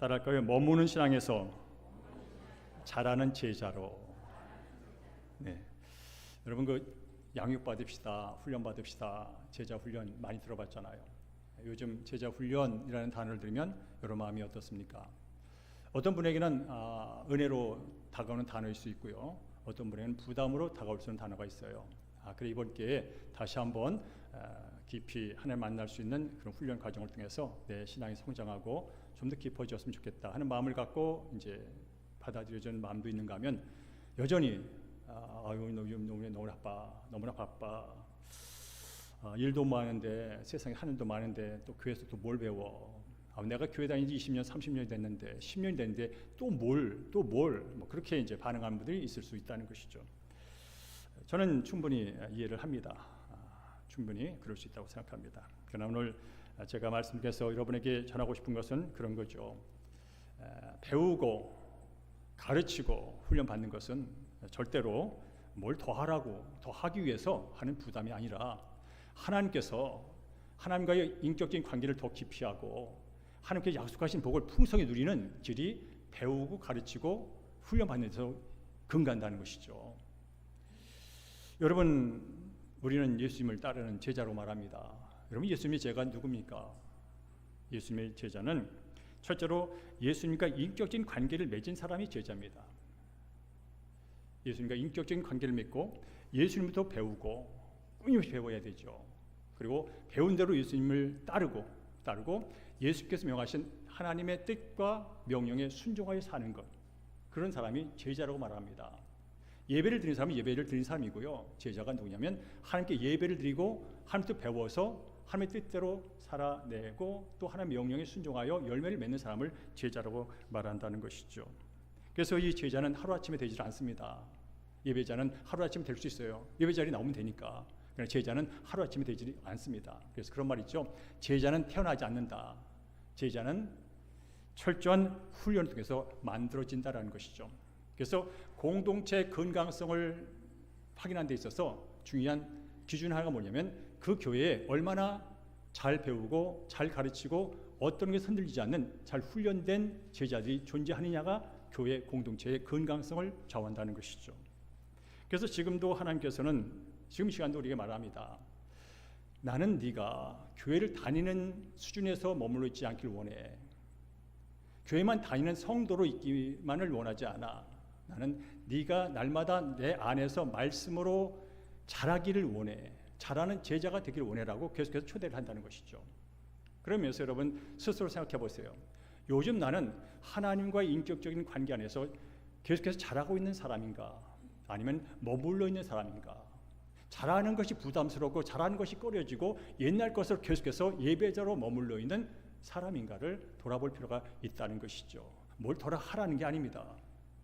따라할까요? 머무는 신앙에서 자라는 제자로. 네. 여러분 양육 받읍시다, 훈련 받읍시다, 제자 훈련 많이 들어봤잖아요. 요즘 제자 훈련이라는 단어를 들으면 여러분 마음이 어떻습니까? 어떤 분에게는 은혜로 다가오는 단어일 수 있고요. 어떤 분에게는 부담으로 다가올 수 있는 단어가 있어요. 그래 이번 기회에 다시 한번 깊이 하나님 만날 수 있는 그런 훈련 과정을 통해서 내 신앙이 성장하고 좀 더 깊어졌으면 좋겠다 하는 마음을 갖고 이제 받아들여지는 마음도 있는가 하면 여전히 너무나 바빠. 일도 많은데 세상에 하는 일도 많은데 또 교회에서 또 뭘 배워? 내가 교회 다닌 지 20년, 30년이 됐는데 10년이 됐는데 또 뭘 뭐 그렇게 이제 반응하는 분들이 있을 수 있다는 것이죠. 저는 충분히 이해를 합니다. 충분히 그럴 수 있다고 생각합니다. 그러나 오늘 제가 말씀드려서 여러분에게 전하고 싶은 것은 그런 거죠. 배우고 가르치고 훈련받는 것은 절대로 뭘 더 하라고 더 하기 위해서 하는 부담이 아니라 하나님께서 하나님과의 인격적인 관계를 더 깊이 하고 하나님께서 약속하신 복을 풍성히 누리는 길이 배우고 가르치고 훈련받는 데서 근간다는 것이죠. 여러분, 우리는 예수님을 따르는 제자로 말합니다. 여러분, 예수님의 제자가 누굽니까? 예수님의 제자는 첫째로 예수님과 인격적인 관계를 맺은 사람이 제자입니다. 예수님과 인격적인 관계를 맺고 예수님부터 배우고 끊임없이 배워야 되죠. 그리고 배운 대로 예수님을 따르고 예수께서 명하신 하나님의 뜻과 명령에 순종하여 사는 것, 그런 사람이 제자라고 말합니다. 예배를 드리는 사람은 예배를 드리는 사람이고요. 제자가 누구냐면 하나님께 예배를 드리고 하나님께 배워서 하나님의 뜻대로 살아내고 또 하나님의 명령에 순종하여 열매를 맺는 사람을 제자라고 말한다는 것이죠. 그래서 이 제자는 하루아침에 되지 않습니다. 예배자는 하루아침에 될 수 있어요. 예배 자리에 나오면 되니까. 그러나 제자는 하루아침에 되지 않습니다. 그래서 그런 말 있죠. 제자는 태어나지 않는다. 제자는 철저한 훈련을 통해서 만들어진다라는 것이죠. 그래서 공동체 건강성을 확인하는 데 있어서 중요한 기준 하나가 뭐냐면 그 교회에 얼마나 잘 배우고 잘 가르치고 어떤 게 흔들리지 않는 잘 훈련된 제자들이 존재하느냐가 교회 공동체의 건강성을 좌우한다는 것이죠. 그래서 지금도 하나님께서는 지금 시간도 우리에게 말합니다. 나는 네가 교회를 다니는 수준에서 머물러 있지 않길 원해. 교회만 다니는 성도로 있기만을 원하지 않아. 나는 네가 날마다 내 안에서 말씀으로 자라기를 원해. 자라는 제자가 되기를 원해라고 계속해서 초대를 한다는 것이죠. 그러면서 여러분 스스로 생각해 보세요. 요즘 나는 하나님과의 인격적인 관계 안에서 계속해서 자라고 있는 사람인가? 아니면 머물러 있는 사람인가? 자라는 것이 부담스럽고 자라는 것이 꺼려지고 옛날 것으로 계속해서 예배자로 머물러 있는 사람인가를 돌아볼 필요가 있다는 것이죠. 뭘 더 하라는 게 아닙니다.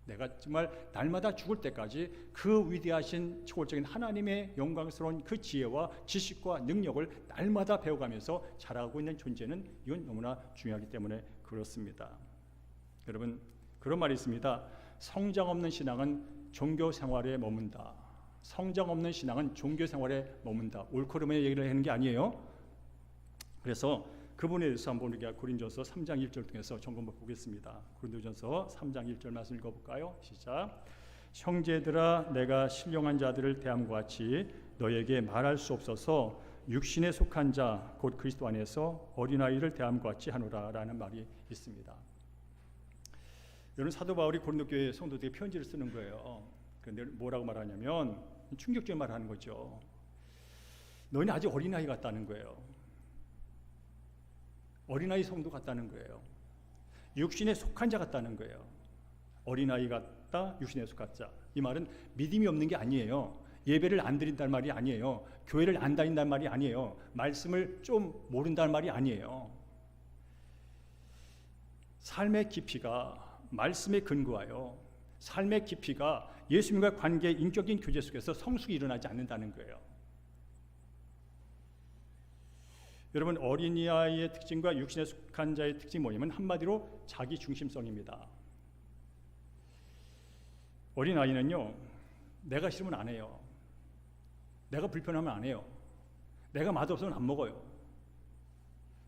내가 정말 날마다 죽을 때까지 그 위대하신 초월적인 하나님의 영광스러운 그 지혜와 지식과 능력을 날마다 배워가면서 자라고 있는 존재는 이건 너무나 중요하기 때문에 그렇습니다. 여러분, 그런 말이 있습니다. 성장 없는 신앙은 종교 생활에 머문다. 성장 없는 신앙은 종교 생활에 머문다. 올코름의 얘기를 하는 게 아니에요. 그래서 그분에 대해서 한번 우리가 고린도전서 3장 1절 통해서 점검해 보겠습니다. 고린도전서 3장 1절 말씀 읽어볼까요? 시작. 형제들아, 내가 신령한 자들을 대함과 같이 너에게 말할 수 없어서 육신에 속한 자 곧 그리스도 안에서 어린아이를 대함과 같이 하노라 라는 말이 있습니다. 여러분, 사도 바울이 고린도 교회 성도들에게 편지를 쓰는 거예요. 그런데 뭐라고 말하냐면 충격적인 말을 하는 거죠. 너희는 아직 어린아이 같다는 거예요. 어린아이 성도 같다는 거예요. 육신에 속한 자 같다는 거예요. 어린아이 같다, 육신에 속한 자. 이 말은 믿음이 없는 게 아니에요. 예배를 안 드린다는 말이 아니에요. 교회를 안 다닌다는 말이 아니에요. 말씀을 좀 모른다는 말이 아니에요. 삶의 깊이가 말씀에 근거하여 삶의 깊이가 예수님과 관계 인격인 교제 속에서 성숙이 일어나지 않는다는 거예요. 여러분, 어린아이의 특징과 육신에 속한 자의 특징이 뭐냐면 한마디로 자기 중심성입니다. 어린아이는요, 내가 싫으면 안 해요. 내가 불편하면 안 해요. 내가 맛없으면 안 먹어요.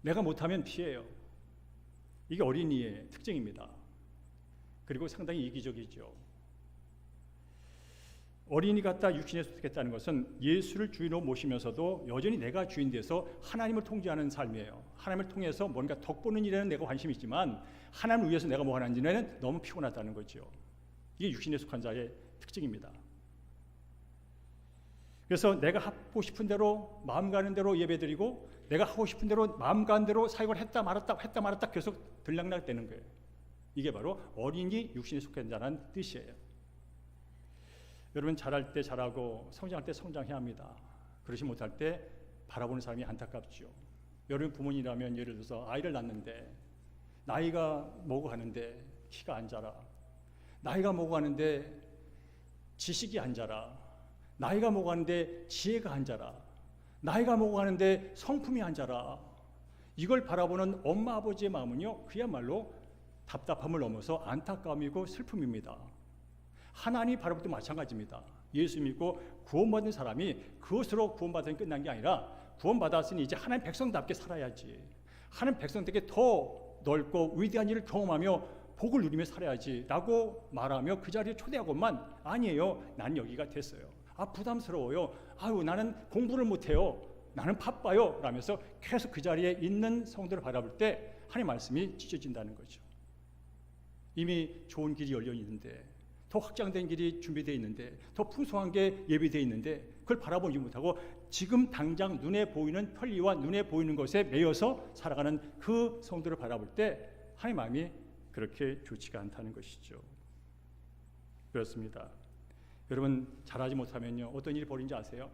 내가 못하면 피해요. 이게 어린이의 특징입니다. 그리고 상당히 이기적이죠. 어린이 같다 육신에 소속했다는 것은 예수를 주인으로 모시면서도 여전히 내가 주인 돼서 하나님을 통제하는 삶이에요. 하나님을 통해서 뭔가 덕보는 일에는 내가 관심이 있지만 하나님을 위해서 내가 뭐 하는지는 너무 피곤하다는 거죠. 이게 육신에 속한 자의 특징입니다. 그래서 내가 하고 싶은 대로 마음 가는 대로 예배드리고 내가 하고 싶은 대로 마음 가는 대로 사역을 했다 말았다 계속 들락날락되는 거예요. 이게 바로 어린이 육신에 속한 자라는 뜻이에요. 여러분 자랄 때 자라고 성장할 때 성장해야 합니다. 그러지 못할 때 바라보는 사람이 안타깝죠. 여러분 부모님이라면 예를 들어서 아이를 낳는데 나이가 먹어 가는데 키가 안 자라. 나이가 먹어 가는데 지식이 안 자라. 나이가 먹어 가는데 지혜가 안 자라. 나이가 먹어 가는데 성품이 안 자라. 이걸 바라보는 엄마 아버지의 마음은요 그야말로 답답함을 넘어서 안타까움이고 슬픔입니다. 하나님 바라볼 때 마찬가지입니다. 예수 믿고 구원받은 사람이 그것으로 구원받으면 끝난 게 아니라 구원받았으니 이제 하나님 백성답게 살아야지. 하나님 백성답게 더 넓고 위대한 일을 경험하며 복을 누리며 살아야지 라고 말하며 그 자리에 초대하고만 아니에요. 난 여기가 됐어요. 부담스러워요. 나는 공부를 못해요. 나는 바빠요. 라면서 계속 그 자리에 있는 성도를 바라볼 때 하나님 말씀이 찢어진다는 거죠. 이미 좋은 길이 열려 있는데 더 확장된 길이 준비되어 있는데 더 풍성한 게 예비되어 있는데 그걸 바라보지 못하고 지금 당장 눈에 보이는 편리와 눈에 보이는 것에 매여서 살아가는 그 성도를 바라볼 때 하나님 마음이 그렇게 좋지가 않다는 것이죠. 그렇습니다. 여러분 잘하지 못하면요 어떤 일이 벌어진지 아세요?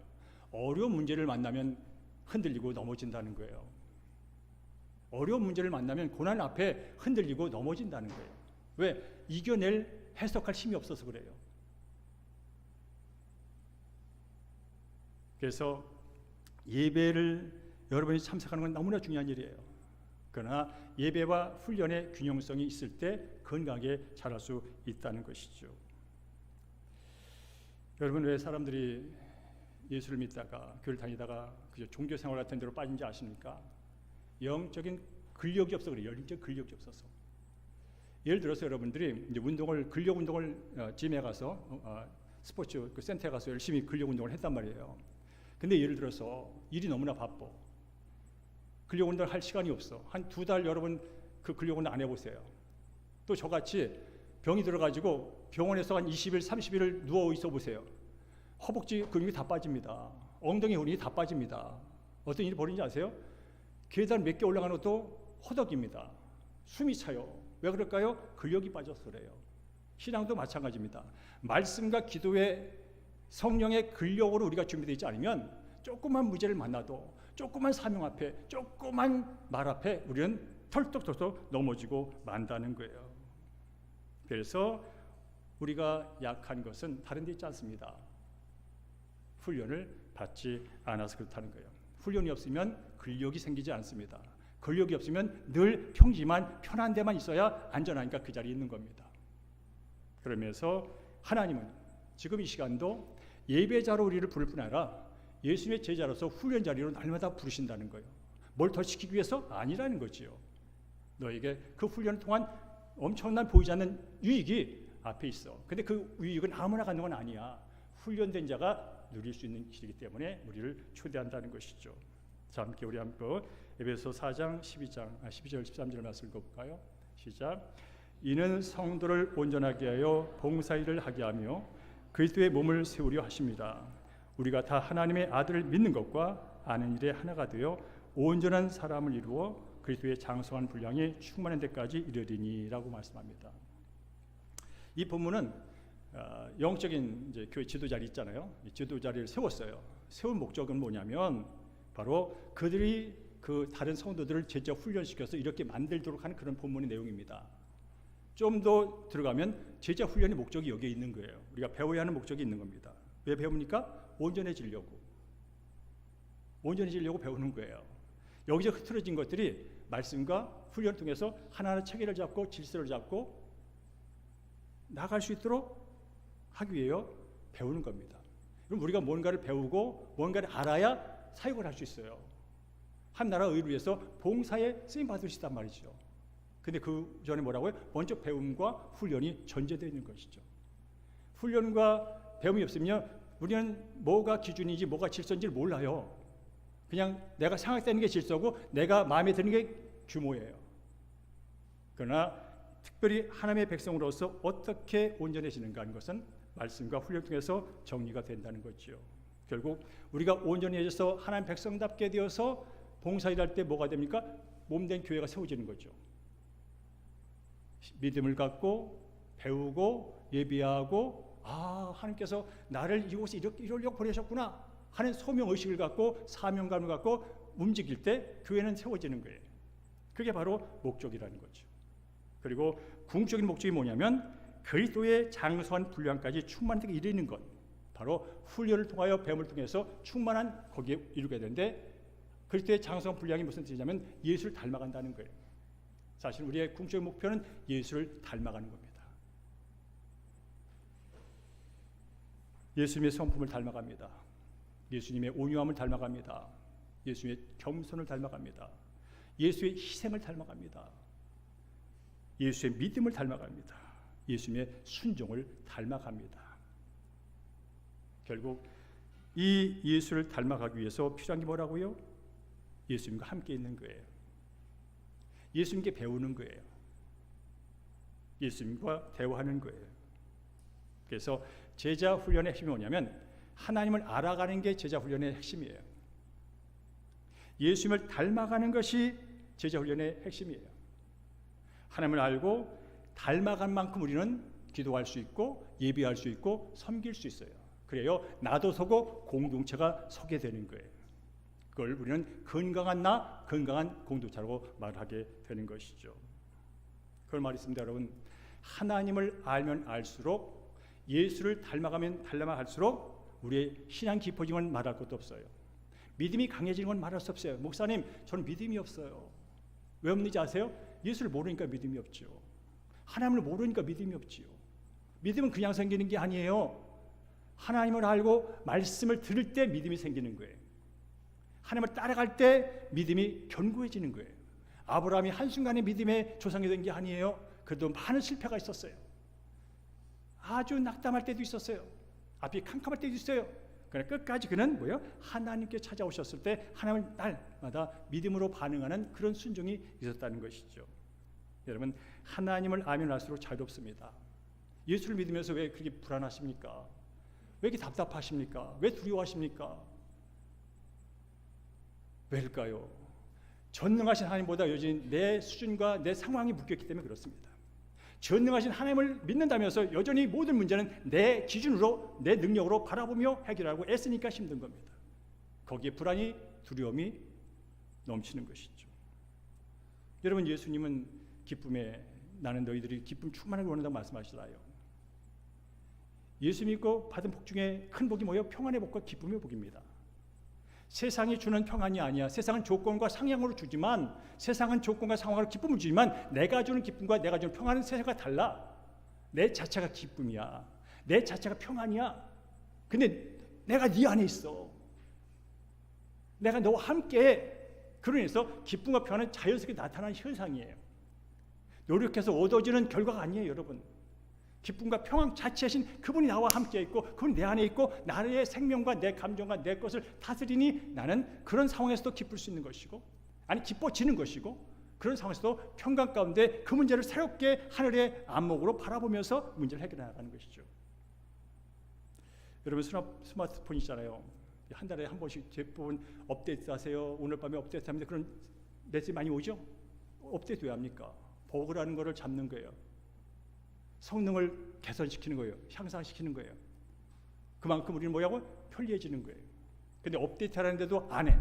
어려운 문제를 만나면 흔들리고 넘어진다는 거예요. 어려운 문제를 만나면 고난 앞에 흔들리고 넘어진다는 거예요. 왜? 이겨낼 해석할 힘이 없어서 그래요. 그래서 예배를 여러분이 참석하는 건 너무나 중요한 일이에요. 그러나 예배와 훈련의 균형성이 있을 때 건강하게 자랄 수 있다는 것이죠. 여러분 왜 사람들이 예수를 믿다가 교회를 다니다가 그저 종교 생활 같은 데로 빠진지 아십니까? 영적인 근력이 없어 그래요. 영적 근력이 없어서. 예를 들어서 여러분들이 이제 근력 운동을 짐에 가서 스포츠 그 센터에 가서 열심히 근력 운동을 했단 말이에요. 근데 예를 들어서 일이 너무나 바빠. 근력 운동을 할 시간이 없어. 한 2달 여러분 그 근력 운동 안 해보세요. 또 저같이 병이 들어가지고 병원에서 한 20일, 30일을 누워 있어 보세요. 허벅지 근육이 다 빠집니다. 엉덩이 근육이 다 빠집니다. 어떤 일이 벌어진지 아세요? 계단 몇 개 올라가는 것도 허덕입니다. 숨이 차요. 왜 그럴까요? 근력이 빠져서 그래요. 신앙도 마찬가지입니다. 말씀과 기도의 성령의 근력으로 우리가 준비되어 있지 않으면 조그만 문제를 만나도 조그만 사명 앞에 조그만 말 앞에 우리는 털떡털떡 넘어지고 만다는 거예요. 그래서 우리가 약한 것은 다른 데 있지 않습니다. 훈련을 받지 않아서 그렇다는 거예요. 훈련이 없으면 근력이 생기지 않습니다. 근력이 없으면 늘 평지만 편한 데만 있어야 안전하니까 그 자리에 있는 겁니다. 그러면서 하나님은 지금 이 시간도 예배자로 우리를 부를 뿐 아니라 예수님의 제자로서 훈련 자리로 날마다 부르신다는 거예요. 뭘 더 시키기 위해서? 아니라는 거지요. 너에게 그 훈련을 통한 엄청난 보이지 않는 유익이 앞에 있어. 근데 그 유익은 아무나 갖는 건 아니야. 훈련된 자가 누릴 수 있는 길이기 때문에 우리를 초대한다는 것이죠. 자, 함께 우리 한번 에베소 4장 12절 13절 말씀 읽어볼까요? 시작. 이는 성도를 온전하게 하여 봉사일을 하게 하며 그리스도의 몸을 세우려 하십니다. 우리가 다 하나님의 아들을 믿는 것과 아는 일에 하나가 되어 온전한 사람을 이루어 그리스도의 장성한 분량이 충만한 데까지 이르리니라고 말씀합니다. 이 본문은 영적인 이제 교회 지도자리 있잖아요. 이 지도자리를 세웠어요. 세운 목적은 뭐냐면 바로 그들이 그 다른 성도들을 제자 훈련시켜서 이렇게 만들도록 하는 그런 본문의 내용입니다. 좀 더 들어가면 제자 훈련의 목적이 여기에 있는 거예요. 우리가 배워야 하는 목적이 있는 겁니다. 왜 배웁니까? 온전해지려고 배우는 거예요. 여기서 흐트러진 것들이 말씀과 훈련을 통해서 하나하나 체계를 잡고 질서를 잡고 나갈 수 있도록 하기 위해 배우는 겁니다. 그럼 우리가 뭔가를 배우고 뭔가를 알아야 사역을 할 수 있어요. 한 나라 의를 위해서 봉사에 쓰임 받을 수 있단 말이죠. 근데 그 전에 뭐라고요? 먼저 배움과 훈련이 전제되어 있는 것이죠. 훈련과 배움이 없으면 우리는 뭐가 기준인지 뭐가 질서인지를 몰라요. 그냥 내가 생각되는 게 질서고 내가 마음에 드는 게 규모예요. 그러나 특별히 하나님의 백성으로서 어떻게 온전해지는가 하는 것은 말씀과 훈련 통해서 정리가 된다는 거죠. 결국 우리가 온전해져서 하나님 백성답게 되어서 봉사일 할 때 뭐가 됩니까? 몸된 교회가 세워지는 거죠. 믿음을 갖고 배우고 예비하고 하나님께서 나를 이곳에 이러려고 보내셨구나 하는 소명의식을 갖고 사명감을 갖고 움직일 때 교회는 세워지는 거예요. 그게 바로 목적이라는 거죠. 그리고 궁극적인 목적이 뭐냐면 그리스도의 장수한 분량까지 충만하게 이르는 것, 바로 훈련을 통하여 배움을 통해서 충만한 거기에 이루게 되는데, 그리스도의 장수한 분량이 무슨 뜻이냐면 예수를 닮아간다는 거예요. 사실 우리의 궁극적인 목표는 예수를 닮아가는 겁니다. 예수님의 성품을 닮아갑니다. 예수님의 온유함을 닮아갑니다. 예수님의 겸손을 닮아갑니다. 예수의 희생을 닮아갑니다. 예수의 믿음을 닮아갑니다. 예수님의 순종을 닮아갑니다. 결국 이 예수를 닮아가기 위해서 필요한 게 뭐라고요? 예수님과 함께 있는 거예요. 예수님께 배우는 거예요. 예수님과 대화하는 거예요. 그래서 제자 훈련의 핵심이 뭐냐면 하나님을 알아가는 게 제자 훈련의 핵심이에요. 예수님을 닮아가는 것이 제자 훈련의 핵심이에요. 하나님을 알고 닮아간 만큼 우리는 기도할 수 있고 예비할 수 있고 섬길 수 있어요. 그래요 나도 서고 공동체가 서게 되는 거예요. 그걸 우리는 건강한 나, 건강한 공동체라고 말하게 되는 것이죠. 그걸 말했습니다. 여러분, 하나님을 알면 알수록, 예수를 닮아가면 닮아갈수록 우리의 신앙 깊어지는 건 말할 것도 없어요. 믿음이 강해지는 건 말할 수 없어요. 목사님, 저는 믿음이 없어요. 왜 없는지 아세요? 예수를 모르니까 믿음이 없죠. 하나님을 모르니까 믿음이 없지요. 믿음은 그냥 생기는 게 아니에요. 하나님을 알고 말씀을 들을 때 믿음이 생기는 거예요. 하나님을 따라갈 때 믿음이 견고해지는 거예요. 아브라함이 한순간에 믿음의 조상이 된 게 아니에요. 그래도 많은 실패가 있었어요. 아주 낙담할 때도 있었어요. 앞이 캄캄할 때도 있어요. 그러나 끝까지 그는 뭐예요? 하나님께 찾아오셨을 때 하나님을 날마다 믿음으로 반응하는 그런 순종이 있었다는 것이죠. 여러분, 하나님을 알면 알수록 자유롭습니다. 예수를 믿으면서 왜 그렇게 불안하십니까? 왜 이렇게 답답하십니까? 왜 두려워하십니까? 왜일까요? 전능하신 하나님보다 여전히 내 수준과 내 상황이 묶였기 때문에 그렇습니다. 전능하신 하나님을 믿는다면서 여전히 모든 문제는 내 기준으로, 내 능력으로 바라보며 해결하고 애쓰니까 힘든 겁니다. 거기에 불안이, 두려움이 넘치는 것이죠. 여러분, 예수님은 기쁨에 나는 너희들이 기쁨 충만하게 원한다고 말씀하시잖아요. 예수 믿고 받은 복 중에 큰 복이 뭐예요? 평안의 복과 기쁨의 복입니다. 세상이 주는 평안이 아니야. 세상은 조건과 상향으로 주지만, 세상은 조건과 상황으로 기쁨을 주지만 내가 주는 기쁨과 내가 주는 평안은 세상과 달라. 내 자체가 기쁨이야. 내 자체가 평안이야. 근데 내가 네 안에 있어. 내가 너와 함께. 그러면서 기쁨과 평안은 자연스럽게 나타나는 현상이에요. 노력해서 얻어지는 결과가 아니에요, 여러분. 기쁨과 평안 자체이신 그분이 나와 함께 있고 그분이 내 안에 있고 나의 생명과 내 감정과 내 것을 다스리니 나는 그런 상황에서도 기쁠 수 있는 것이고, 아니 기뻐지는 것이고, 그런 상황에서도 평강 가운데 그 문제를 새롭게 하늘의 안목으로 바라보면서 문제를 해결해 나가는 것이죠. 여러분, 스마트폰 있잖아요. 한 달에 한 번씩 제품 업데이트 하세요. 오늘 밤에 업데이트 합니다. 그런 메시지 많이 오죠? 업데이트 왜 합니까? 버그를 하는 거를 잡는 거예요. 성능을 개선시키는 거예요. 향상시키는 거예요. 그만큼 우리는 뭐냐고? 편리해지는 거예요. 근데 업데이트 하는데도 안 해.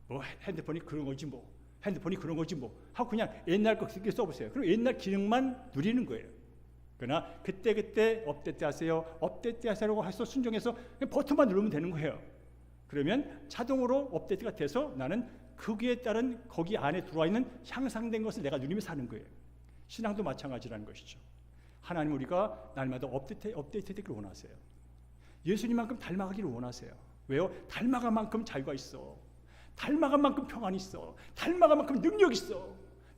뭐 핸드폰이 그런 거지 뭐. 핸드폰이 그런 거지 뭐. 하고 그냥 옛날 거 그렇게 써보세요. 그럼 옛날 기능만 누리는 거예요. 그러나 그때 업데이트 하세요. 업데이트 하세요라고 해서 순종해서 그냥 버튼만 누르면 되는 거예요. 그러면 자동으로 업데이트가 돼서 나는 거기에 따른 거기 안에 들어와 있는 향상된 것을 내가 누리며 사는 거예요. 신앙도 마찬가지라는 것이죠. 하나님 우리가 날마다 업데이트 되기를 원하세요. 예수님만큼 닮아가기를 원하세요. 왜요? 닮아간 만큼 자유가 있어. 닮아간 만큼 평안이 있어. 닮아간 만큼 능력이 있어.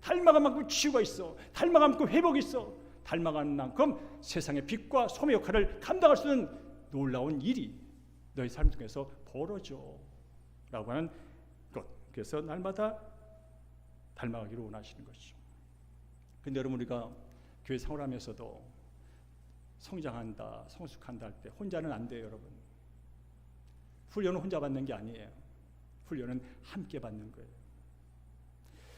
닮아간 만큼 치유가 있어. 닮아간 만큼 회복이 있어. 닮아간 만큼 세상의 빛과 소금의 역할을 감당할 수 있는 놀라운 일이 너희 삶 속에서 벌어져 라고 하는 것. 그래서 날마다 닮아가기를 원하시는 것이죠. 근데 여러분, 우리가 교회 생활하면서도 성장한다, 성숙한다 할 때 혼자는 안 돼요, 여러분. 훈련은 혼자 받는 게 아니에요. 훈련은 함께 받는 거예요.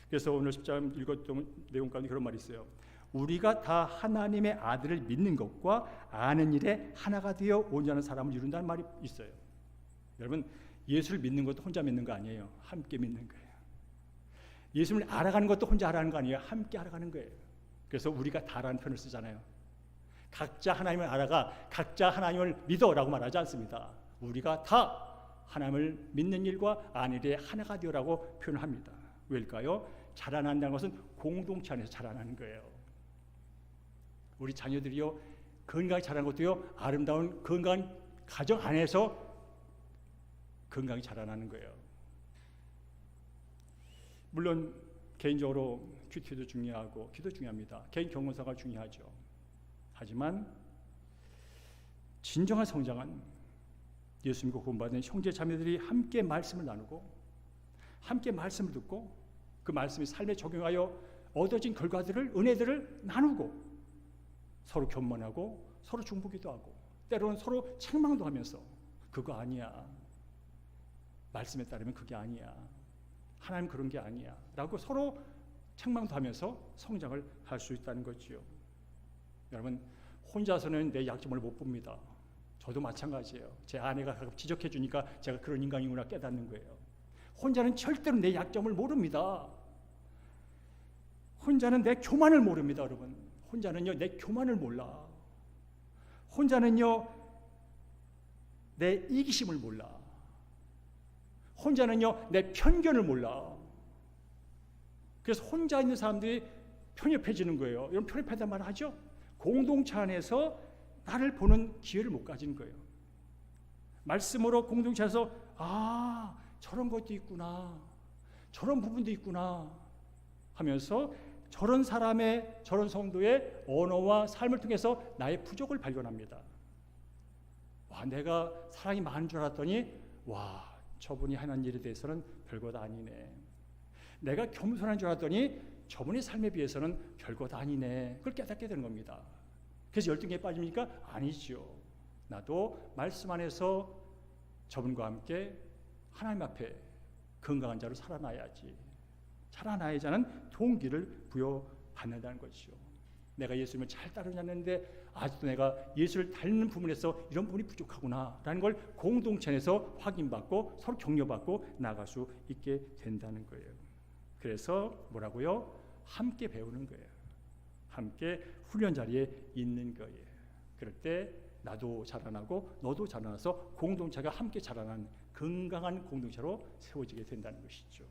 그래서 오늘 10장 읽었던 내용 가운데 그런 말이 있어요. 우리가 다 하나님의 아들을 믿는 것과 아는 일에 하나가 되어 온전한 사람을 이룬다는 말이 있어요. 여러분, 예수를 믿는 것도 혼자 믿는 거 아니에요. 함께 믿는 거예요. 예수를 알아가는 것도 혼자 알아가는 거 아니에요. 함께 알아가는 거예요. 그래서 우리가 다라는 표현을 쓰잖아요. 각자 하나님을 알아가, 각자 하나님을 믿어라고 말하지 않습니다. 우리가 다 하나님을 믿는 일과 아는 일에 하나가 되어라고 표현합니다. 왜일까요? 자라난다는 것은 공동체 안에서 자라나는 거예요. 우리 자녀들이요, 건강히 자라는 것도요, 아름다운 건강한 가정 안에서 건강히 자라나는 거예요. 물론 개인적으로 큐티도 중요하고 기도 중요합니다. 개인 경건사가 중요하죠. 하지만 진정한 성장은 예수 믿고 구원받은 형제 자매들이 함께 말씀을 나누고 함께 말씀을 듣고 그 말씀이 삶에 적용하여 얻어진 결과들을, 은혜들을 나누고 서로 견만하고 서로 중보기도 하고 때로는 서로 책망도 하면서 그거 아니야, 말씀에 따르면 그게 아니야, 하나님 그런 게 아니야 라고 서로 책망도 하면서 성장을 할 수 있다는 거지요. 여러분, 혼자서는 내 약점을 못 봅니다. 저도 마찬가지예요. 제 아내가 가끔 지적해 주니까 제가 그런 인간이구나 깨닫는 거예요. 혼자는 절대로 내 약점을 모릅니다. 혼자는 내 교만을 모릅니다, 여러분. 혼자는요, 내 교만을 몰라. 혼자는요, 내 이기심을 몰라. 혼자는요, 내 편견을 몰라. 그래서 혼자 있는 사람들이 편협해지는 거예요. 여러분, 편협하다는 말 하죠? 공동체 안에서 나를 보는 기회를 못 가지는 거예요. 말씀으로 공동체 안에서 아, 저런 것도 있구나, 저런 부분도 있구나 하면서 저런 사람의, 저런 성도의 언어와 삶을 통해서 나의 부족을 발견합니다. 와, 내가 사랑이 많은 줄 알았더니 와, 저분이 하는 일에 대해서는 별것 아니네. 내가 겸손한 줄 알았더니 저분의 삶에 비해서는 별것 아니네. 그걸 깨닫게 되는 겁니다. 그래서 열등에 빠집니까? 아니죠. 나도 말씀 안에서 저분과 함께 하나님 앞에 건강한 자로 살아나야지. 살아나야지 하는 동기를 부여받는다는 것이죠. 내가 예수님을 잘 따르냐는데 아직도 내가 예수를 닮는 부분에서 이런 부분이 부족하구나라는 걸 공동체 안에서 확인받고 서로 격려받고 나아갈 수 있게 된다는 거예요. 그래서 뭐라고요? 함께 배우는 거예요. 함께 훈련 자리에 있는 거예요. 그럴 때 나도 자라나고 너도 자라나서 공동체가 함께 자라나는 건강한 공동체로 세워지게 된다는 것이죠.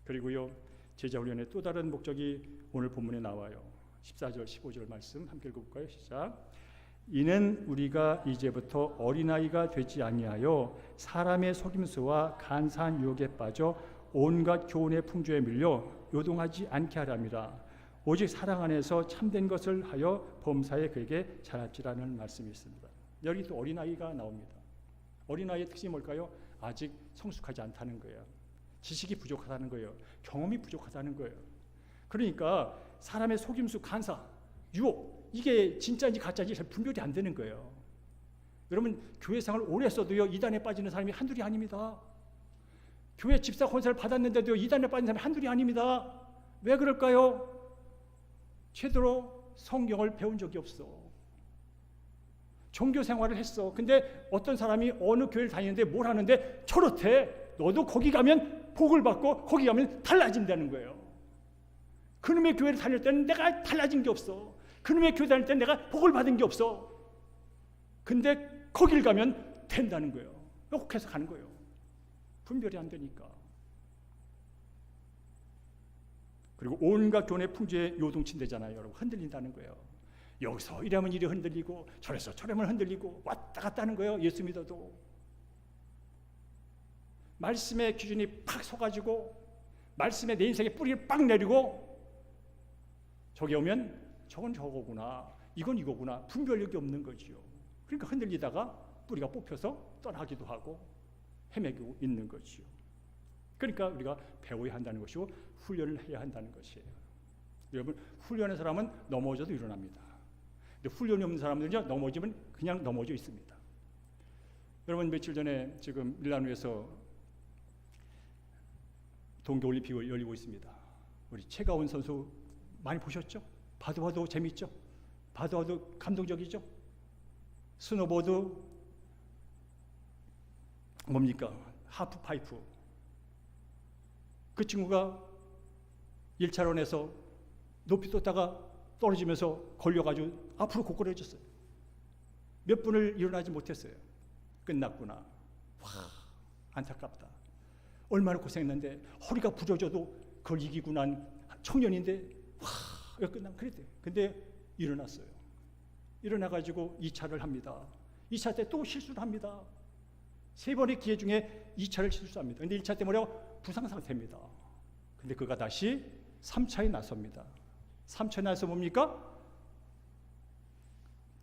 그리고요, 제자훈련의 또 다른 목적이 오늘 본문에 나와요. 14절 15절 말씀 함께 읽어볼까요? 시작. 이는 우리가 이제부터 어린아이가 되지 아니하여 사람의 속임수와 간사한 유혹에 빠져 온갖 교훈의 풍조에 밀려 요동하지 않게 하랍니다. 오직 사랑 안에서 참된 것을 하여 범사에 그에게 자랍지라는 말씀이 있습니다. 여기 또 어린아이가 나옵니다. 어린아이의 특징이 뭘까요? 아직 성숙하지 않다는 거예요. 지식이 부족하다는 거예요. 경험이 부족하다는 거예요. 그러니까 사람의 속임수, 간사, 유혹, 이게 진짜인지 가짜인지 잘 분별이 안 되는 거예요. 여러분, 교회 생활을 오래 했어도요, 이단에 빠지는 사람이 한둘이 아닙니다. 교회 집사 권세를 받았는데도 이단에 빠진 사람이 한둘이 아닙니다. 왜 그럴까요? 제대로 성경을 배운 적이 없어. 종교 생활을 했어. 근데 어떤 사람이 어느 교회를 다니는데 뭘 하는데 저렇대. 너도 거기 가면 복을 받고 거기 가면 달라진다는 거예요. 그놈의 교회를 다닐 때는 내가 달라진 게 없어. 그놈의 교회 다닐 때는 내가 복을 받은 게 없어. 근데 거길 가면 된다는 거예요. 혹해서 가는 거예요. 분별이 안 되니까. 그리고 온갖 교훈의 풍조에 요동친대잖아요. 여러분, 흔들린다는 거예요. 여기서 이러면 이리 흔들리고 저래서 저러면 흔들리고 왔다 갔다 하는 거예요. 예수 믿어도. 말씀의 기준이 팍 서가지고 말씀에 내 인생에 뿌리를 빵 내리고 저기 오면 저건 저거구나, 이건 이거구나, 분별력이 없는 거지요. 그러니까 흔들리다가 뿌리가 뽑혀서 떠나기도 하고 헤매고 있는 거지요. 그러니까 우리가 배워야 한다는 것이고 훈련을 해야 한다는 것이에요. 여러분, 훈련한 사람은 넘어져도 일어납니다. 근데 훈련이 없는 사람들은요, 넘어지면 그냥 넘어져 있습니다. 여러분, 며칠 전에 지금 밀라노에서 동계올림픽이 열리고 있습니다. 우리 최가원 선수 많이 보셨죠? 봐도 재밌죠? 봐도 감동적이죠? 스노보드 뭡니까? 하프파이프. 그 친구가 1차원에서 높이 떴다가 떨어지면서 걸려가지고 앞으로 고꾸라졌어요. 몇 분을 일어나지 못했어요. 끝났구나. 와, 안타깝다. 얼마나 고생했는데 허리가 부러져도 그걸 이기고 난 청년인데 와, 이거 끝나면 그랬대요. 근데 일어났어요. 일어나가지고 2차를 합니다. 2차 때 또 실수를 합니다. 3번의 기회 중에 2차를 실수합니다. 근데 1차 때 뭐라고? 부상 상태입니다. 근데 그가 다시 3차에 나섭니다. 3차에 나서 뭡니까?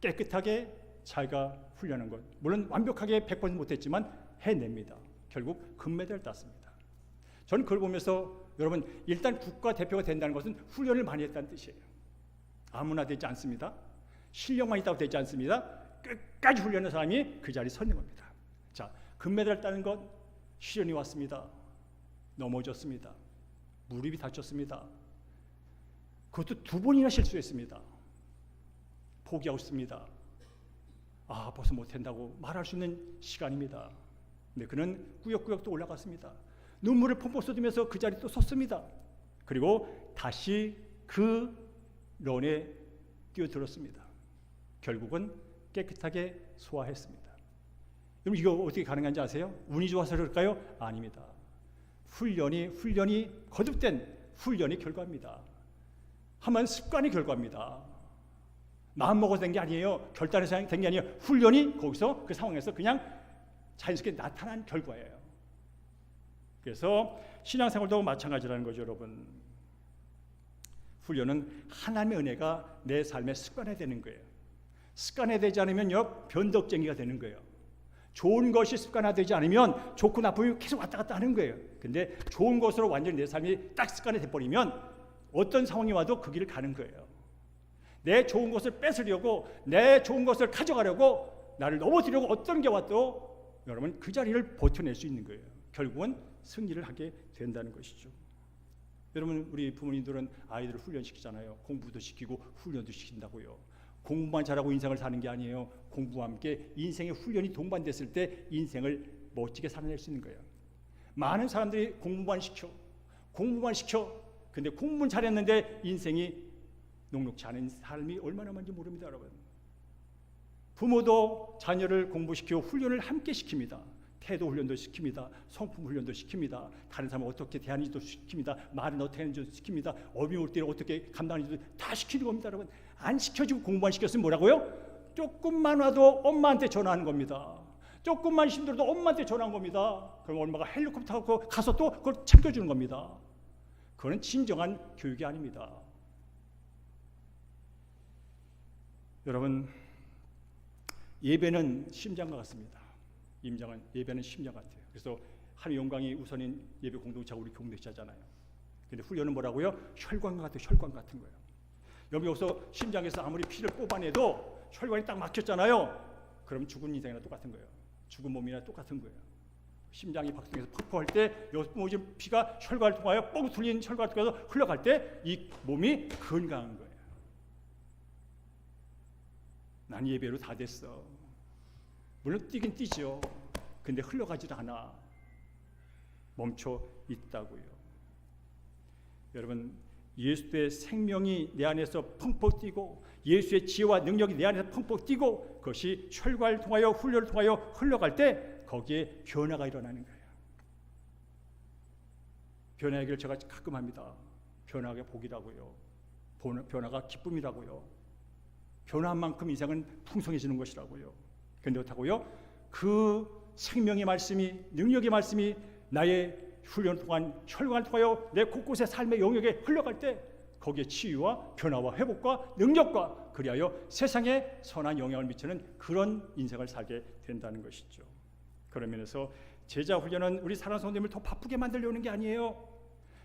깨끗하게 자기가 훈련한 것. 물론 완벽하게 100% 못했지만 해냅니다. 결국 금메달을 땄습니다. 저는 그걸 보면서 여러분, 일단 국가대표가 된다는 것은 훈련을 많이 했다는 뜻이에요. 아무나 되지 않습니다. 실력만 있다고 되지 않습니다. 끝까지 훈련한 사람이 그 자리에 서 있는 겁니다. 자, 금메달을 따는 것, 시련이 왔습니다. 넘어졌습니다. 무릎이 다쳤습니다. 그것도 2번이나 실수했습니다. 포기하고 있습니다. 아, 벌써 못한다고 말할 수 있는 시간입니다. 근데 그는 꾸역꾸역 또 올라갔습니다. 눈물을 펑펑 쏟으면서 그 자리에 또 섰습니다. 그리고 다시 그 런에 뛰어들었습니다. 결국은 깨끗하게 소화했습니다. 그럼 이거 어떻게 가능한지 아세요? 운이 좋아서 그럴까요? 아닙니다. 훈련이 거듭된 훈련의 결과입니다. 한번 습관의 결과입니다. 마음 먹어서 된 게 아니에요. 결단해서 된 게 아니에요. 훈련이 거기서 그 상황에서 그냥 자연스럽게 나타난 결과예요. 그래서 신앙생활도 마찬가지라는 거죠, 여러분. 훈련은 하나님의 은혜가 내 삶에 습관화되는 거예요. 습관화되지 않으면요, 변덕쟁이가 되는 거예요. 좋은 것이 습관화되지 않으면 좋고 나쁨이 계속 왔다 갔다 하는 거예요. 근데 좋은 것으로 완전히 내 삶이 딱 습관이 돼버리면 어떤 상황이 와도 그 길을 가는 거예요. 내 좋은 것을 뺏으려고, 내 좋은 것을 가져가려고, 나를 넘어뜨리려고 어떤 게 와도 여러분 그 자리를 버텨낼 수 있는 거예요. 결국은 승리를 하게 된다는 것이죠. 여러분, 우리 부모님들은 아이들을 훈련시키잖아요. 공부도 시키고 훈련도 시킨다고요. 공부만 잘하고 인생을 사는 게 아니에요. 공부와 함께 인생의 훈련이 동반됐을 때 인생을 멋지게 살아낼 수 있는 거예요. 많은 사람들이 공부만 시켜. 근데 공부는 잘했는데 인생이 녹록지 않은 삶이 얼마나 많은지 모릅니다, 여러분. 부모도 자녀를 공부시키고 훈련을 함께 시킵니다. 태도 훈련도 시킵니다. 성품 훈련도 시킵니다. 다른 사람을 어떻게 대하는지도 시킵니다. 말은 어떻게 하는지도 시킵니다. 어미 올 때를 어떻게 감당하는지도 다 시키는 겁니다, 여러분. 안 시켜주고 공부만 시켰으면 뭐라고요? 조금만 와도 엄마한테 전화하는 겁니다. 조금만 힘들어도 엄마한테 전화한 겁니다. 그럼 엄마가 헬리콥터 타고 가서 또 그걸 챙겨주는 겁니다. 그거는 진정한 교육이 아닙니다. 여러분, 예배는 심장과 같습니다. 예배는 심장 같아요. 그래서 하나님의 영광이 우선인 예배 공동체가 우리 공동체잖아요. 근데 훈련은 뭐라고요? 혈관 같은 거예요. 여기서 심장에서 아무리 피를 뽑아내도 혈관이 딱 막혔잖아요. 그럼 죽은 인생이나 똑같은 거예요. 죽은 몸이나 똑같은 거예요. 심장이 박동해서 퍽퍽할 때 여기 피가 혈관을 통하여 뻥 뚫린 혈관을 통해서 흘러갈 때 이 몸이 건강한 거예요. 난 예배로 다 됐어. 물론 뛰긴 뛰죠. 근데 흘러가질 않아. 멈춰 있다고요. 여러분, 예수의 생명이 내 안에서 펑펑 뛰고 예수의 지혜와 능력이 내 안에서 펑펑 뛰고 그것이 혈관을 통하여 훈련을 통하여 흘러갈 때 거기에 변화가 일어나는 거예요. 변화 얘기를 제가 가끔 합니다. 변화가 복이라고요. 변화가 기쁨이라고요. 변화한 만큼 인생은 풍성해지는 것이라고요. 그런데 어떻다고요? 그 생명의 말씀이, 능력의 말씀이 나의 훈련 동안 혈관을 통하여 내 곳곳의 삶의 영역에 흘러갈 때 거기에 치유와 변화와 회복과 능력과 그리하여 세상에 선한 영향을 미치는 그런 인생을 살게 된다는 것이죠. 그런 면에서 제자 훈련은 우리 사랑하는 성도님을 더 바쁘게 만들려는 게 아니에요.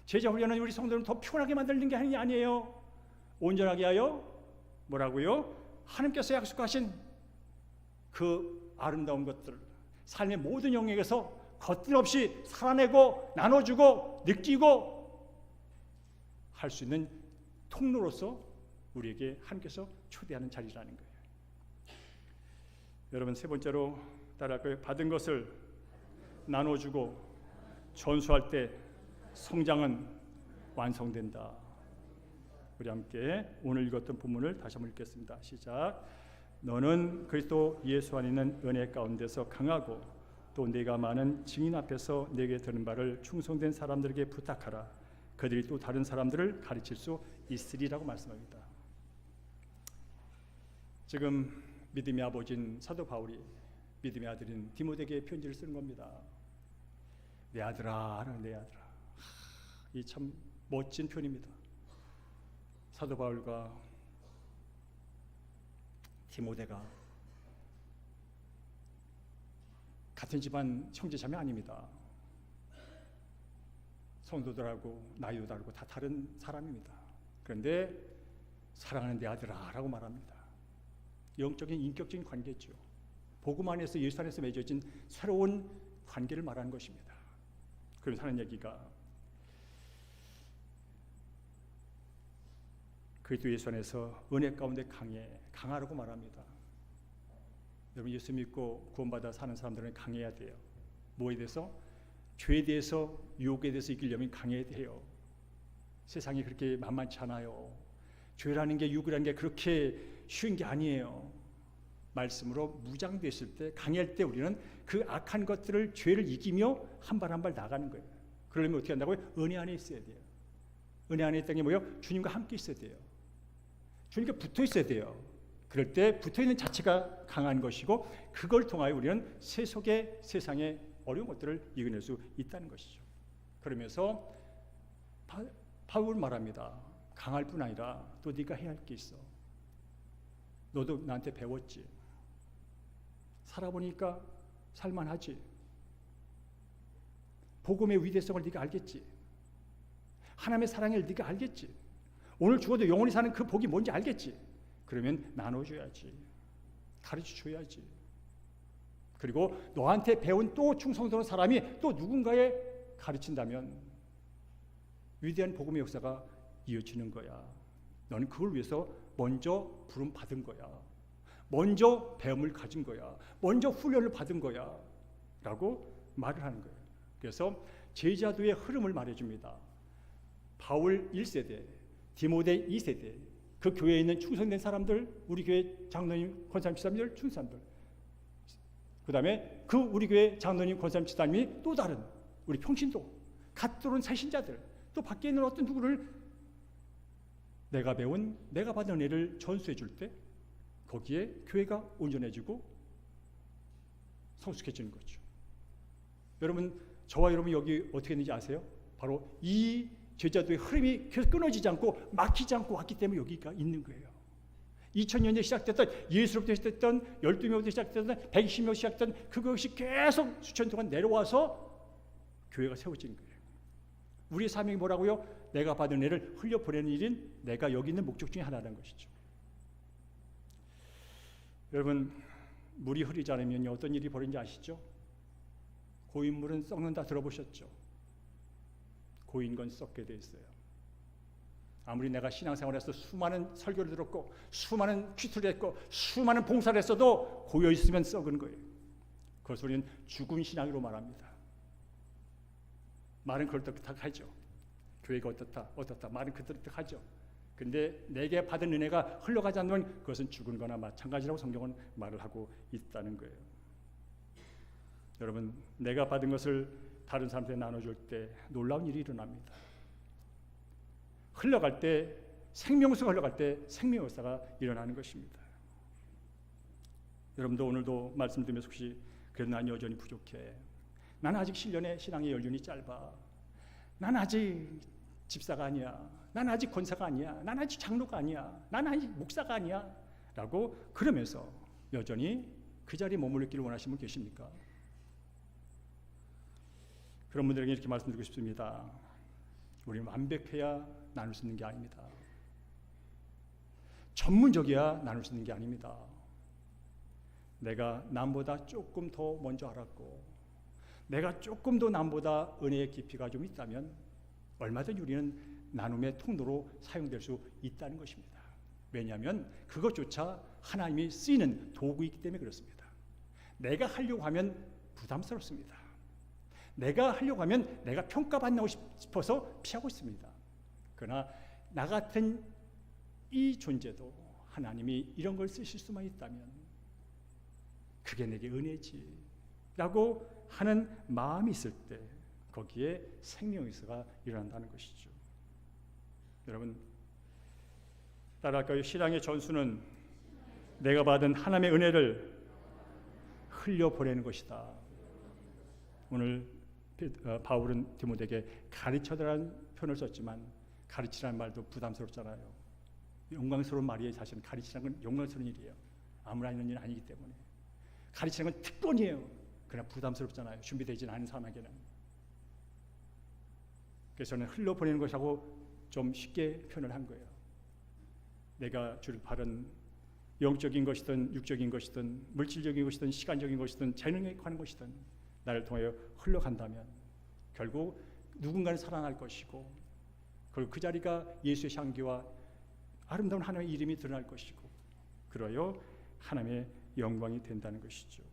제자 훈련은 우리 성도님을 더 피곤하게 만드는 게 아니에요. 온전하게 하여 뭐라고요? 하나님께서 약속하신 그 아름다운 것들, 삶의 모든 영역에서 겉들 없이 살아내고 나눠주고 느끼고 할 수 있는 통로로서 우리에게 하나님께서 초대하는 자리라는 거예요. 여러분, 세 번째로 따라할 거예요. 받은 것을 나눠주고 전수할 때 성장은 완성된다. 우리 함께 오늘 읽었던 본문을 다시 한번 읽겠습니다. 시작. 너는 그리스도 예수 안에 있는 은혜 가운데서 강하고 또 내가 많은 증인 앞에서 내게 들은 바를 충성된 사람들에게 부탁하라. 그들이 또 다른 사람들을 가르칠 수 있으리라고 말씀합니다. 지금 믿음의 아버지인 사도 바울이 믿음의 아들인 디모데에게 편지를 쓰는 겁니다. 내 아들아, 내 아들아. 이 참 멋진 표현입니다. 사도 바울과 디모데가 같은 집안 형제자매 아닙니다. 성도들하고 나이도 다르고 다 다른 사람입니다. 그런데 사랑하는 내 아들아 라고 말합니다. 영적인 인격적인 관계죠. 복음 안에서 예수 안에서 맺어진 새로운 관계를 말하는 것입니다. 그러면서 하는 얘기가 그리스도 예수 안에서 은혜 가운데 강하라고 말합니다. 여러분, 예수 믿고 구원받아 사는 사람들은 강해야 돼요. 뭐에 대해서? 죄에 대해서, 유혹에 대해서 이기려면 강해야 돼요. 세상이 그렇게 만만치 않아요. 죄라는 게, 유혹이라는 게 그렇게 쉬운 게 아니에요. 말씀으로 무장됐을 때, 강할 때 우리는 그 악한 것들을, 죄를 이기며 한 발 한 발 나가는 거예요. 그러려면 어떻게 한다고요? 은혜 안에 있어야 돼요. 은혜 안에 있다는 게 뭐예요? 주님과 함께 있어야 돼요. 주님께 붙어 있어야 돼요. 그럴 때 붙어 있는 자체가 강한 것이고, 그걸 통하여 우리는 세속의 세상의 어려운 것들을 이겨낼 수 있다는 것이죠. 그러면서 바울 말합니다. 강할 뿐 아니라 또 네가 해야 할 게 있어. 너도 나한테 배웠지. 살아보니까 살만하지. 복음의 위대성을 네가 알겠지. 하나님의 사랑을 네가 알겠지. 오늘 죽어도 영원히 사는 그 복이 뭔지 알겠지. 그러면 나눠줘야지. 가르쳐줘야지. 그리고 너한테 배운 또 충성스러운 사람이 또 누군가에 가르친다면 위대한 복음의 역사가 이어지는 거야. 너는 그걸 위해서 먼저 부름 받은 거야. 먼저 배움을 가진 거야. 먼저 훈련을 받은 거야. 라고 말을 하는 거예요. 그래서 제자도의 흐름을 말해줍니다. 바울 1세대, 디모데 2세대, 그 교회에 있는 충성된 사람들, 우리 교회 장로님, 권사님, 집사님들, 충성들, 그 다음에 그 우리 교회 장로님, 권사님, 집사님이 또 다른 우리 평신도, 갓 들어온 새신자들, 또 밖에 있는 어떤 누구를 내가 배운, 내가 받은 은혜를 전수해 줄 때 거기에 교회가 온전해지고 성숙해지는 거죠. 여러분, 저와 여러분 여기 어떻게 했는지 아세요? 바로 이 제자도의 흐름이 계속 끊어지지 않고 막히지 않고 왔기 때문에 여기가 있는 거예요. 2000년에 시작됐던, 예수로부터 시작됐던, 12명부터 시작됐던, 120명 시작됐던 그것이 계속 수천 동안 내려와서 교회가 세워지는 거예요. 우리의 사명이 뭐라고요? 내가 받은 은혜를 흘려보내는 일인 내가 여기 있는 목적 중에 하나라는 것이죠. 여러분, 물이 흐르지 않으면 어떤 일이 벌어지는지 아시죠? 고인물은 썩는다 들어보셨죠? 고인 건 썩게 돼 있어요. 아무리 내가 신앙생활에서 수많은 설교를 들었고 수많은 퀴트를 했고 수많은 봉사를 했어도 고여 있으면 썩은 거예요. 그것을 우리는 죽은 신앙으로 말합니다. 말은 그럴듯하죠. 교회가 어떻다 말은 그럴듯하죠. 근데 내게 받은 은혜가 흘러가지 않으면 그것은 죽은 거나 마찬가지라고 성경은 말을 하고 있다는 거예요. 여러분, 내가 받은 것을 다른 사람들에게 나눠줄 때 놀라운 일이 일어납니다. 흘러갈 때, 생명수가 흘러갈 때 생명의 역사가 일어나는 것입니다. 여러분도 오늘도 말씀 드리면서 혹시 그래도 난 여전히 부족해. 나는 아직 신앙의 연륜이 짧아. 난 아직 집사가 아니야. 난 아직 권사가 아니야. 난 아직 장로가 아니야. 난 아직 목사가 아니야. 라고 그러면서 여전히 그 자리에 머무르기를 원하시는 분 계십니까? 그런 분들에게 이렇게 말씀드리고 싶습니다. 우리는 완벽해야 나눌 수 있는 게 아닙니다. 전문적이야 나눌 수 있는 게 아닙니다. 내가 남보다 조금 더 먼저 알았고 내가 조금 더 남보다 은혜의 깊이가 좀 있다면 얼마든지 우리는 나눔의 통로로 사용될 수 있다는 것입니다. 왜냐하면 그것조차 하나님이 쓰이는 도구이기 때문에 그렇습니다. 내가 하려고 하면 부담스럽습니다. 내가 하려고 하면 내가 평가받고 싶어서 피하고 있습니다. 그러나 나 같은 이 존재도 하나님이 이런 걸 쓰실 수만 있다면 그게 내게 은혜지 라고 하는 마음이 있을 때 거기에 생명의사가 일어난다는 것이죠. 여러분 따라할까요? 신앙의 전수는 내가 받은 하나님의 은혜를 흘려보내는 것이다. 오늘 바울은 디모데에게 가르쳐달라는 표현을 썼지만 가르치라는 말도 부담스럽잖아요. 영광스러운 말이에요. 사실은 가르치라는 건 영광스러운 일이에요. 아무나 하는 일은 아니기 때문에. 가르치는 건 특권이에요. 그러나 부담스럽잖아요. 준비되지 않은 사람에게는. 그래서 저는 흘려보내는 것하고 좀 쉽게 표현을 한 거예요. 내가 주를 바른 영적인 것이든 육적인 것이든 물질적인 것이든 시간적인 것이든 재능에 관한 것이든 나를 통하여 흘러간다면 결국 누군가는 살아날 것이고 그리고 그 자리가 예수의 향기와 아름다운 하나님의 이름이 드러날 것이고 그러여 하나님의 영광이 된다는 것이죠.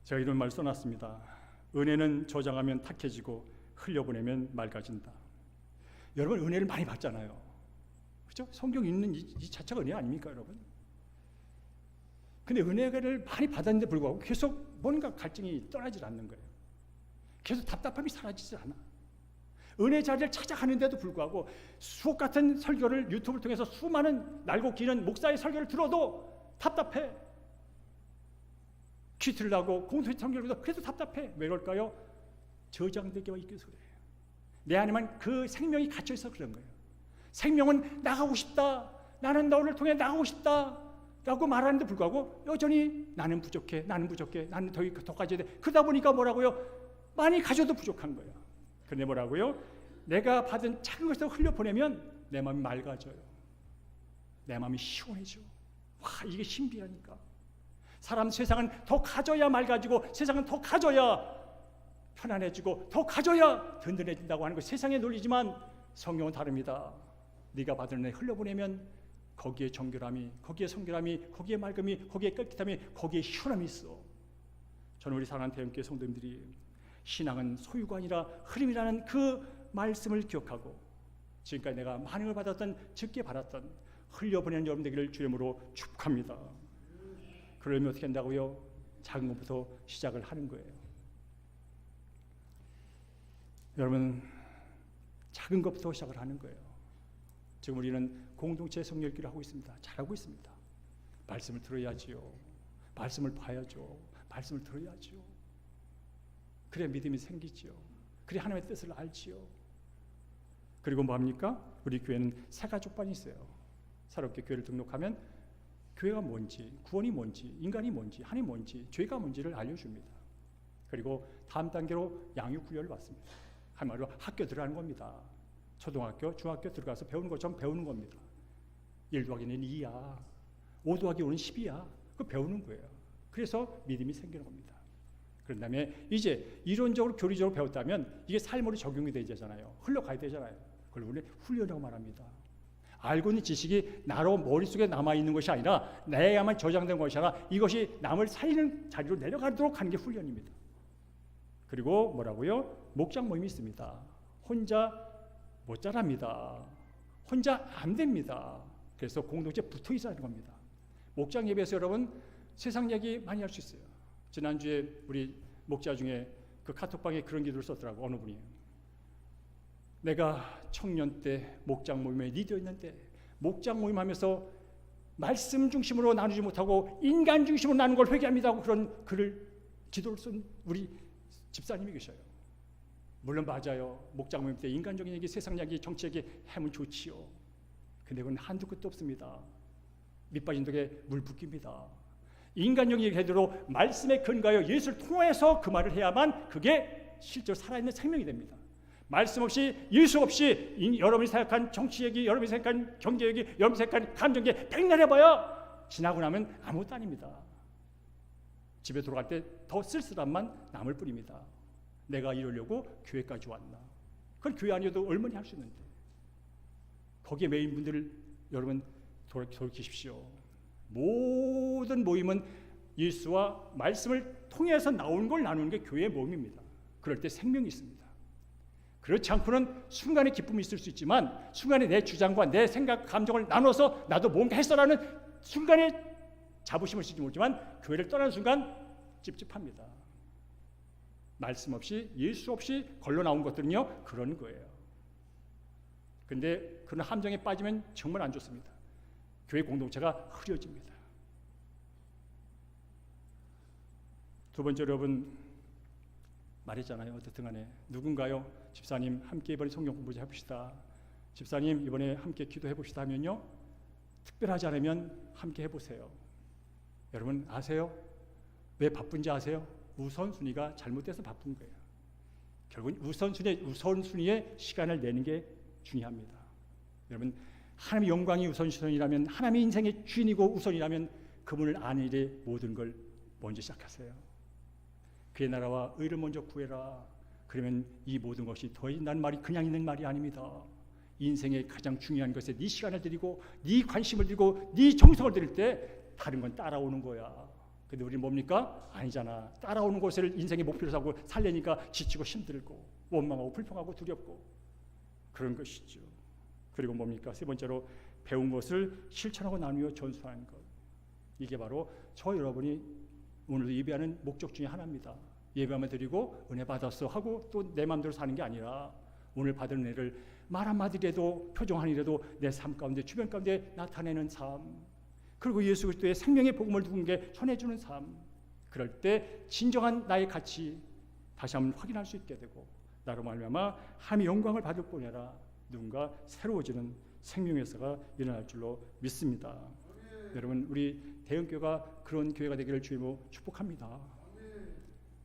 제가 이런 말 써놨습니다. 은혜는 저장하면 탁해지고 흘려보내면 맑아진다. 여러분 은혜를 많이 받잖아요. 그렇죠? 성경 읽는 이 자체가 은혜 아닙니까 여러분? 근데 은혜를 많이 받았는데 불구하고 계속 뭔가 갈증이 떠나질 않는 거예요. 계속 답답함이 사라지지 않아. 은혜 자리를 찾아가는데도 불구하고 수옥 같은 설교를 유튜브를 통해서 수많은 날고 기는 목사의 설교를 들어도 답답해. 퀴트를 하고 공소리 설교를 들어도 그래도 답답해. 왜 그럴까요? 저장되게 있기서 그래요. 내 안에만 그 생명이 갇혀 있어 그런 거예요. 생명은 나가고 싶다. 나는 너를 통해 나가고 싶다. 라고 말하는데 불구하고 여전히 나는 부족해. 나는 부족해. 나는 더 가져야 돼. 그러다 보니까 뭐라고요? 많이 가져도 부족한 거예요. 그런데 뭐라고요? 내가 받은 작은 것을 흘려보내면 내 마음이 맑아져요. 내 마음이 시원해져. 와, 이게 신비하니까. 사람 세상은 더 가져야 맑아지고 세상은 더 가져야 편안해지고 더 가져야 든든해진다고 하는 것 세상의 논리지만 성경은 다릅니다. 네가 받은 은혜 흘려보내면 거기에 정결함이, 거기에 성결함이, 거기에 맑음이, 거기에 깨끗함이, 거기에 시원함이 있어. 저는 우리 사랑하는 대형교회 성도님들이 신앙은 소유가 아니라 흐름이라는 그 말씀을 기억하고 지금까지 내가 많은 걸 받았던, 적게 받았던 흘려보내는 여러분 되기를 주님으로 축복합니다. 그러면 어떻게 한다고요? 작은 것부터 시작을 하는 거예요. 여러분 작은 것부터 시작을 하는 거예요. 지금 우리는 공동체 성령기를 하고 있습니다. 잘하고 있습니다. 말씀을 들어야지요. 말씀을 봐야죠. 말씀을 들어야지요. 그래야 믿음이 생기지요. 그래야 하나님의 뜻을 알지요. 그리고 뭐합니까? 우리 교회는 새가족반이 있어요. 새롭게 교회를 등록하면 교회가 뭔지, 구원이 뭔지, 인간이 뭔지, 하나님이 뭔지, 죄가 뭔지를 알려줍니다. 그리고 다음 단계로 양육훈련을 받습니다. 한마디로 학교 들어가는 겁니다. 초등학교, 중학교 들어가서 배우는 것처럼 배우는 겁니다. 1 더하기 1은 2야. 5 더하기 5는 10이야. 그거 배우는 거예요. 그래서 믿음이 생기는 겁니다. 그런 다음에 이제 이론적으로 교리적으로 배웠다면 이게 삶으로 적용이 되잖아요. 흘러가야 되잖아요. 그걸 우리 훈련이라고 말합니다. 알고 있는 지식이 나로 머릿속에 남아있는 것이 아니라 내야만 저장된 것이 아니라 이것이 남을 살리는 자리로 내려가도록 하는 게 훈련입니다. 그리고 뭐라고요? 목장 모임이 있습니다. 혼자 못 자랍니다. 혼자 안 됩니다. 그래서 공동체 붙어 있어야 하는 겁니다. 목장 예배에서 여러분 세상 얘기 많이 할 수 있어요. 지난주에 우리 목자 중에 그 카톡방에 그런 기도를 썼더라고. 어느 분이 내가 청년 때 목장 모임에 리더였는데 목장 모임하면서 말씀 중심으로 나누지 못하고 인간 중심으로 나누는 걸 회개합니다 하고 그런 글을 기도를 쓴 우리 집사님이 계셔요. 물론 맞아요. 목장 모임 때 인간적인 얘기, 세상 얘기, 정치 얘기 하면 좋지요. 근데 그건 한두 끝도 없습니다. 밑빠진 독에 물 붓깁니다. 인간적인 얘기 해도 말씀에 근거하여 예수를 통해서 그 말을 해야만 그게 실제로 살아있는 생명이 됩니다. 말씀 없이, 예수 없이 여러분이 생각한 정치 얘기, 여러분이 생각한 경제 얘기, 여러분이 생각한 감정 얘기 백날 해봐야 지나고 나면 아무것도 아닙니다. 집에 돌아갈 때 더 쓸쓸함만 남을 뿐입니다. 내가 이러려고 교회까지 왔나? 그건 교회 아니어도 얼마나 할 수 있는데. 거기에 메인 분들을 여러분 돌이키십시오. 모든 모임은 예수와 말씀을 통해서 나온 걸 나누는 게 교회의 모임입니다. 그럴 때 생명이 있습니다. 그렇지 않고는 순간의 기쁨이 있을 수 있지만 순간에 내 주장과 내 생각, 감정을 나눠서 나도 뭔가 했어라는 순간에 자부심을 쓰지 못지만 교회를 떠나는 순간 찝찝합니다. 말씀 없이, 예수 없이 걸러 나온 것들은요 그런 거예요. 근데 그런 함정에 빠지면 정말 안 좋습니다. 교회 공동체가 흐려집니다. 두 번째로 여러분 말했잖아요. 어떻든 간에 누군가요, 집사님 함께 이번에 성경 공부 좀 해봅시다. 집사님 이번에 함께 기도해 봅시다 하면요, 특별하지 않으면 함께 해보세요. 여러분 아세요? 왜 바쁜지 아세요? 우선순위가 잘못돼서 바쁜 거예요. 결국은 우선순위에 시간을 내는 게 중요합니다. 여러분 하나님의 영광이 우선순위라면, 하나님의 인생의 주인이고 우선이라면 그분을 아는 일에 모든 걸 먼저 시작하세요. 그의 나라와 의를 먼저 구해라. 그러면 이 모든 것이 더해진다는 말이 그냥 있는 말이 아닙니다. 인생의 가장 중요한 것에 네 시간을 드리고 네 관심을 드리고 네 정성을 드릴 때 다른 건 따라오는 거야. 근데 우리는 뭡니까? 아니잖아. 따라오는 것을 인생의 목표로 삼고 살려니까 지치고 힘들고 원망하고 불평하고 두렵고 그런 것이죠. 그리고 뭡니까? 세 번째로 배운 것을 실천하고 나누어 전수하는 것. 이게 바로 저 여러분이 오늘도 예배하는 목적 중에 하나입니다. 예배하면 드리고 은혜 받았어 하고 또 내 마음대로 사는 게 아니라 오늘 받은 은혜를 말 한마디라도 표정 하나라도 내 삶 가운데 주변 가운데 나타내는 삶, 그리고 예수 그리스도의 생명의 복음을 누군가에게 전해주는 삶. 그럴 때 진정한 나의 가치 다시 한번 확인할 수 있게 되고 나로 말미암아 하나님의 영광을 받을 뿐 아니라 누군가 새로워지는 생명의 역사가 일어날 줄로 믿습니다. 여러분 우리 대형교회가 그런 교회가 되기를 주님으로 축복합니다.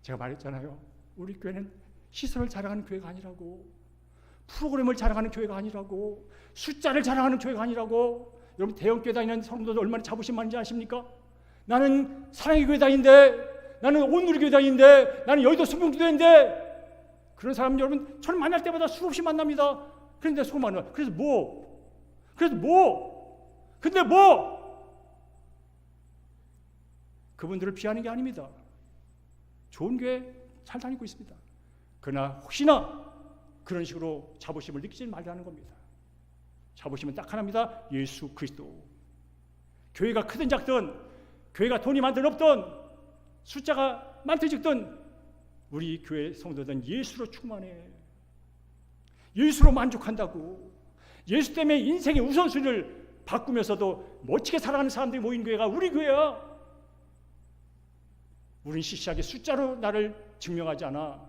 제가 말했잖아요. 우리 교회는 시설을 자랑하는 교회가 아니라고, 프로그램을 자랑하는 교회가 아니라고, 숫자를 자랑하는 교회가 아니라고. 여러분 대형교회 다니는 성도들 얼마나 자부심 많은지 아십니까? 나는 사랑의 교회 다니는데, 나는 온누리 교회 다니는데, 나는 여의도 순명교회인데. 그런 사람 여러분 저를 만날 때마다 수없이 만납니다. 그런데 소망은 그래서 뭐? 근데 뭐? 그분들을 비하는 게 아닙니다. 좋은 교회 잘 다니고 있습니다. 그러나 혹시나 그런 식으로 자부심을 느끼지 말라는 겁니다. 자부심은 딱 하나입니다. 예수 그리스도. 교회가 크든 작든, 교회가 돈이 많든 없든, 숫자가 많든 적든 우리 교회 성도들은 예수로 충만해. 예수로 만족한다고. 예수 때문에 인생의 우선순위를 바꾸면서도 멋지게 살아가는 사람들이 모인 교회가 우리 교회야. 우리는 시시하게 숫자로 나를 증명하지 않아.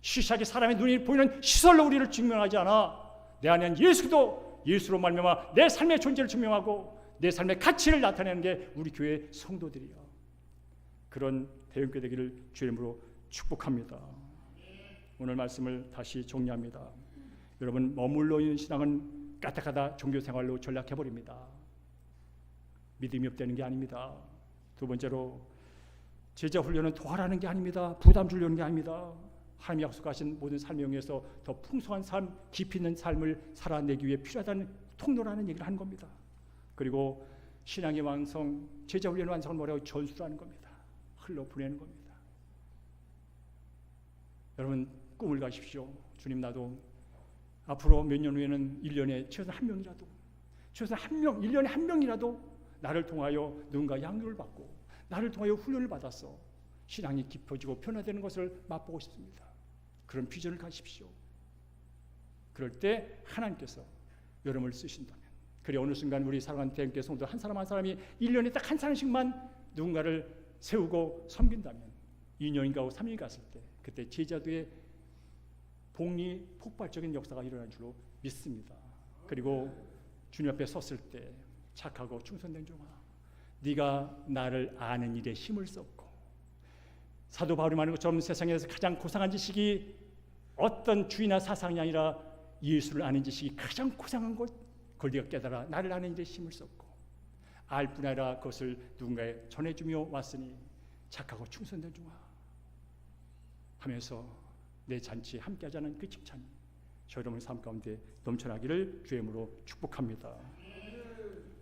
시시하게 사람의 눈이 보이는 시설로 우리를 증명하지 않아. 내 안에는 예수도 예수로 말미암아 내 삶의 존재를 증명하고 내 삶의 가치를 나타내는 게 우리 교회 성도들이야. 그런 대형교회 되기를 주의 이름으로 축복합니다. 오늘 말씀을 다시 정리합니다. 여러분 머물러 있는 신앙은 까딱하다 종교생활로 전락해버립니다. 믿음이 없다는 게 아닙니다. 두 번째로 제자 훈련은 도하라는 게 아닙니다. 부담 주려는 게 아닙니다. 하나님이 약속하신 모든 삶의 영역에서 더 풍성한 삶, 깊이 있는 삶을 살아내기 위해 필요하다는 통로라는 얘기를 하는 겁니다. 그리고 신앙의 완성, 제자 훈련의 완성을 뭐라고? 전수라는 겁니다. 흘러 보내는 겁니다. 여러분 꿈을 가십시오. 주님 나도 앞으로 몇 년 후에는 1년에 최소한 한 명이라도, 최소한 한 명, 1년에 한 명이라도 나를 통하여 누군가 양육을 받고 나를 통하여 훈련을 받아서 신앙이 깊어지고 변화되는 것을 맛보고 싶습니다. 그런 비전을 가십시오. 그럴 때 하나님께서 여러분을 쓰신다면, 그래 어느 순간 우리 사랑하는 대형교회 성도 한 사람 한 사람이 1년에 딱 한 사람씩만 누군가를 세우고 섬긴다면 2년인가 3년 갔을 때 그때 제자도의 복리 폭발적인 역사가 일어날 줄로 믿습니다. 그리고 주님 앞에 섰을 때 착하고 충성된 종아, 네가 나를 아는 일에 힘을 썼고, 사도 바울이 말하는 것처럼 세상에서 가장 고상한 지식이 어떤 주의나 사상이 아니라 예수를 아는 지식이 가장 고상한 것, 그걸 네가 깨달아 나를 아는 일에 힘을 썼고, 알 뿐 아니라 그것을 누군가에 전해주며 왔으니 착하고 충성된 종아 하면서 내 잔치에 함께하자는 그 칭찬이 저희 여러분의 삶 가운데 넘쳐나기를 주의 이름으로 축복합니다.